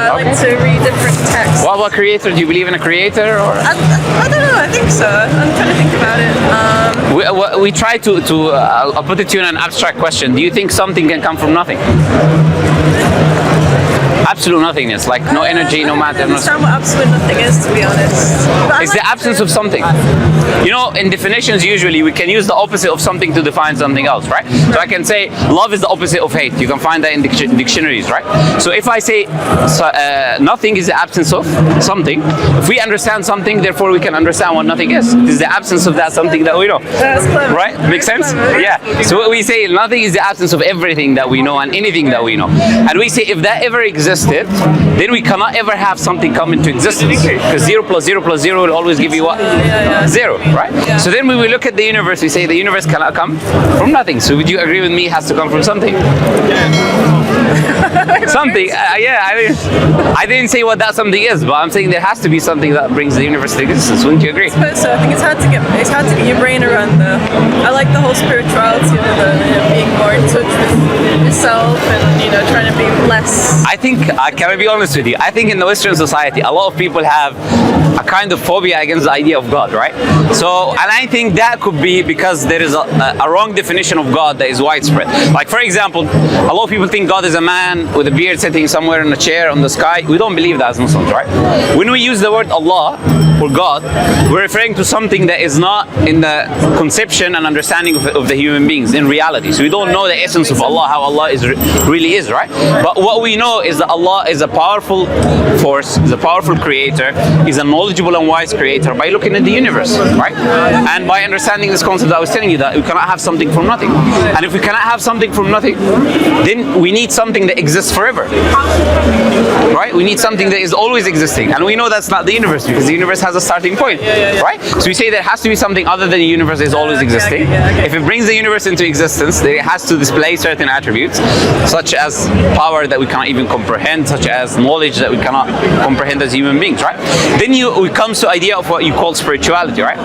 I like to read different texts. What about creator? Do you believe in a creator? Or? I don't know, I think so. I'm trying to think about it. We try to I'll put it to you in an abstract question. Do you think something can come from nothing? Absolute nothingness, like no energy, no matter. I don't understand what absolute nothing is, to be honest. It's the absence of something. You know, in definitions, usually we can use the opposite of something to define something else, right? So I can say love is the opposite of hate. You can find that in dictionaries, right? So if I say nothing is the absence of something, if we understand something, therefore we can understand what nothing is. It is the absence of that something that we know. That's clever. Right? Makes sense? Yeah. So what we say, nothing is the absence of everything that we know and anything that we know. And we say if that ever existed, then we cannot ever have something come into existence. Because 0 plus 0 plus 0 will always give you what? 0, right? Yeah. So then when we look at the universe, we say the universe cannot come from nothing. So would you agree with me it has to come from something? Something, I didn't say what that something is, but I'm saying there has to be something that brings the universe to existence. Wouldn't you agree? I suppose so. I think it's hard to get your brain around though. I like the whole spirituality of it, being more in touch with yourself and trying to be less. I think, can I be honest with you? I think in the Western society, a lot of people have a kind of phobia against the idea of God, right? So, and I think that could be because there is a wrong definition of God that is widespread. Like for example, a lot of people think God is a man with a beard sitting somewhere in a chair on the sky. We don't believe that as Muslims, right? When we use the word Allah or God, we're referring to something that is not in the conception and understanding of the human beings in reality. So we don't know the essence of Allah, how Allah really is, right? But what we know is that Allah is a powerful force, is a powerful creator, is a knowledgeable and wise creator by looking at the universe, right? And by understanding this concept that I was telling you, that we cannot have something from nothing. And if we cannot have something from nothing, then we need something that exists forever, right? We need something that is always existing. And we know that's not the universe because the universe has a starting point, right? So we say there has to be something other than the universe that is always existing. If it brings the universe into existence, then it has to display certain attributes, such as power that we cannot even comprehend, such as knowledge that we cannot comprehend as human beings, right? Then it comes to idea of what you call spirituality, right?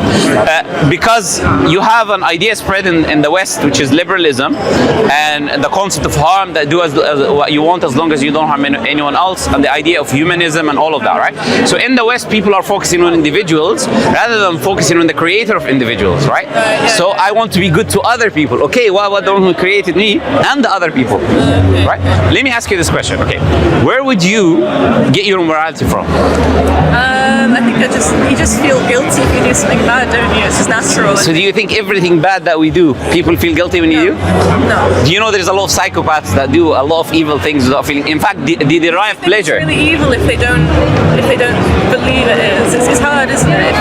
Because you have an idea spread in the West, which is liberalism, and the concept of harm, that do as what you want as long as you don't harm anyone else, and the idea of humanism and all of that, right? So in the West, people are focusing on individuals rather than focusing on the creator of individuals, right? So I want to be good to other people. Okay, well, what the one who created me and the other people, right? Let me ask you this question. Okay, where would you get your morality from? I think you just feel guilty if you do something bad, don't you? It's just natural. So do you think everything bad that we do, people feel guilty when you do? No. Do you know there's a lot of psychopaths that do a lot of evil things without feeling? In fact, they derive pleasure. It's really evil if they don't believe it is. It's hard, isn't it?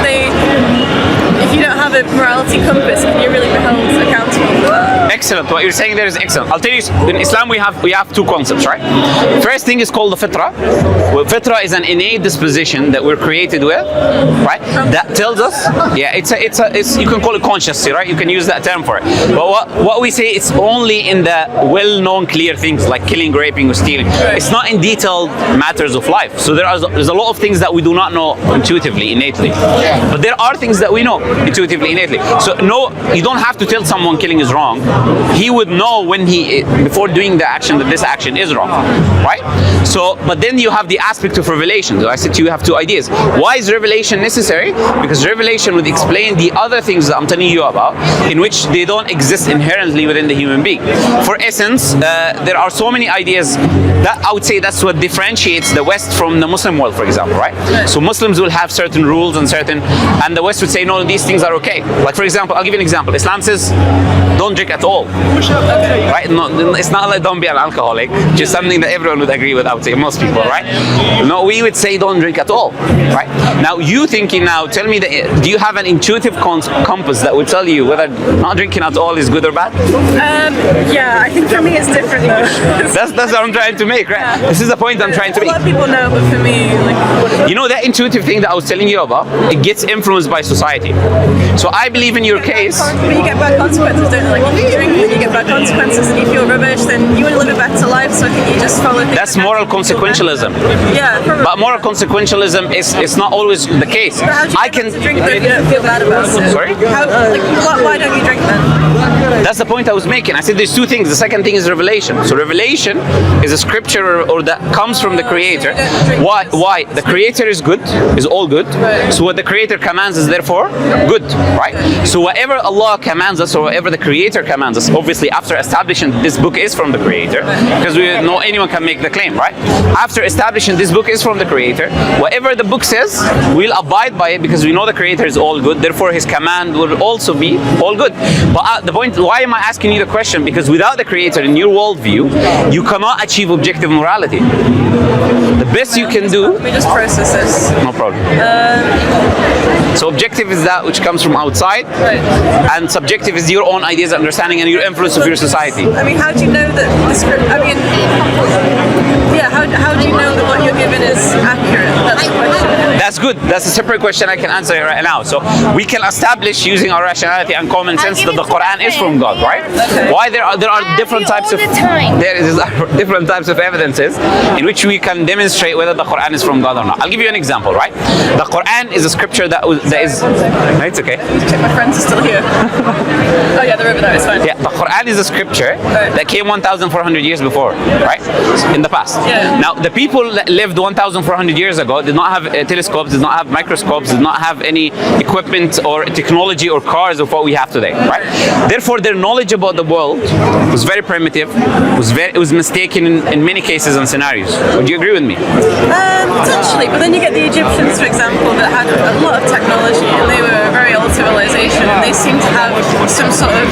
If you don't have a morality compass, can you really be held accountable for that? Excellent. What you're saying there is excellent. I'll tell you, in Islam we have two concepts, right? First thing is called the fitrah. Well, fitrah is an innate disposition that we're created with, right? That tells us, it's you can call it consciously, right? You can use that term for it. But what we say, it's only in the well-known clear things like killing, raping, or stealing. It's not in detailed matters of life. So there's a lot of things that we do not know intuitively, innately. But there are things that we know intuitively, innately. So no, you don't have to tell someone killing is wrong. He would know when before doing the action that this action is wrong, right? So, but then you have the aspect of revelation. So I said you have two ideas. Why is revelation necessary? Because revelation would explain the other things that I'm telling you about, in which they don't exist inherently within the human being. For essence, there are so many ideas that I would say that's what differentiates the West from the Muslim world, for example, right? So Muslims will have certain rules and the West would say, no, these things are okay. Like for example, I'll give you an example. Islam says, don't drink at all, right? No, it's not like don't be an alcoholic, just something that everyone would agree with, I would say, most people, right? No, we would say don't drink at all, right? Now you thinking now, tell me, do you have an intuitive compass that would tell you whether not drinking at all is good or bad? Yeah, I think for me it's different though. That's what I'm trying to make, right? Yeah. This is the point I'm trying to make. A lot of people know, but for me, you know that intuitive thing that I was telling you about, it gets influenced by society. So I believe in your case. But you get bad consequences, don't you? Like if you drink and you get bad consequences and you feel rubbish, then you want to live a better life, so I think you just follow things. That's moral moral consequentialism. Yeah, probably. But moral consequentialism is not always the case. But how do you I know can not to drink though if you don't feel bad about it? Sorry? Why don't you drink then? That's the point I was making. I said there's two things. The second thing is revelation. So revelation is a scripture or that comes from the Creator. Why? Why? The Creator is good, is all good. So what the Creator commands is therefore good, right? So whatever Allah commands us or whatever the Creator commands us, obviously after establishing this book is from the Creator, because we know anyone can make the claim, right? After establishing this book is from the Creator, whatever the book says, we'll abide by it because we know the Creator is all good. Therefore, His command will also be all good. But the point, why am I asking you the question? Because without the Creator in your worldview, you cannot achieve objective morality. The best you can do. Let me just process this. No problem. So objective is that which comes from outside, Right. and subjective is your own ideas, understanding, and your influence of your society. I mean, how do you know that the script? I mean, yeah. How do you know that what you're given is accurate? That's the question. That's good. That's a separate question I can answer right now. So we can establish using our rationality and common sense that the Quran is from God, right? Okay. Why there are different types of different types of evidences in which we can demonstrate whether the Quran is from God or not. I'll give you an example, right? The Quran is a scripture that is. No, it's okay. Check my friends are still here. Oh yeah, they're over there. It's fine. Yeah, the Quran is a scripture that came 1,400 years before, right? In the past. Yeah. Now, the people that lived 1,400 years ago did not have telescopes, did not have microscopes, did not have any equipment or technology or cars of what we have today, right? Therefore, their knowledge about the world was very primitive, it was mistaken in many cases and scenarios. Would you agree with me? Potentially, but then you get the Egyptians, for example, that had a lot of technology and they were a very old civilization and they seem to have some sort of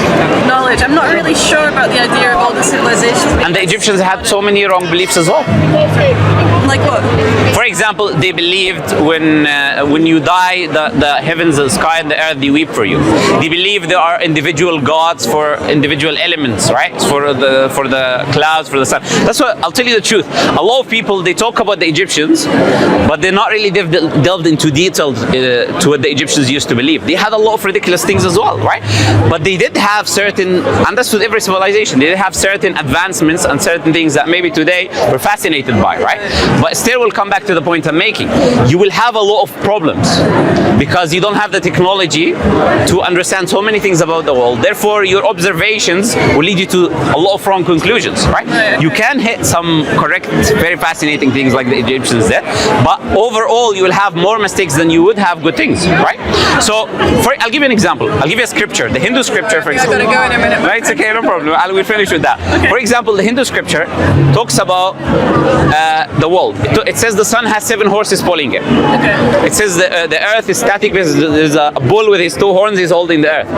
knowledge. I'm not really sure about the idea of all the civilizations. And the Egyptians had so many wrong beliefs as well. Like what? For example, they believed when you die, the heavens, the sky, and the earth, they weep for you. They believe there are individual gods for individual elements, right? For the clouds, for the sun. That's what I'll tell you the truth. A lot of people, they talk about the Egyptians, but they're not really delved into detail to what the Egyptians used to believe. They had a lot of ridiculous things as well, right? But they did have certain, and that's with every civilization, they did have certain advancements and certain things that maybe today we're fascinated by, right? But still, we'll come back to the point I'm making. You will have a lot of problems because you don't have the technology to understand so many things about the world. Therefore, your observations will lead you to a lot of wrong conclusions, right? You can hit some correct, very fascinating things like the Egyptians did, but overall, you will have more mistakes than you would have good things, right? So, I'll give you an example. I'll give you a scripture, the Hindu scripture, for example. I've got to go in a minute. No, it's okay, no problem. We'll finish with that. Okay. For example, the Hindu scripture talks about the world. It says the sun has 7 horses pulling it. Okay. It says the earth is static. There's a bull with his 2 horns. He's holding the earth.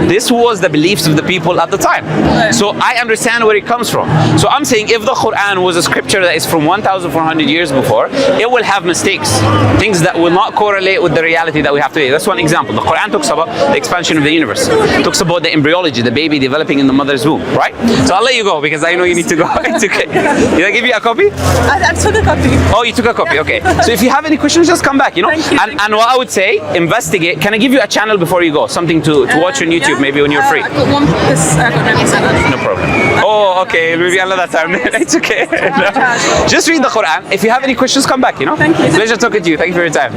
This was the beliefs of the people at the time. So I understand where it comes from. So I'm saying if the Quran was a scripture that is from 1,400 years before, it will have mistakes, things that will not correlate with the reality that we have today. That's one example. The Quran talks about the expansion of the universe. It talks about the embryology, the baby developing in the mother's womb, right? So I'll let you go because I know you need to go. It's okay. Did I give you a copy? I took a copy. Oh, you took a copy. Okay. So if you have any questions, just come back. You know. Thank you. And what I would say, investigate. Can I give you a channel before you go? Something to watch on YouTube, maybe when you're free. I've got one. I've got No problem. Oh, okay. Maybe another time. It's okay. No. Just read the Quran. If you have any questions, come back. You know. Thank you. Pleasure talking to you. Thank you for your time.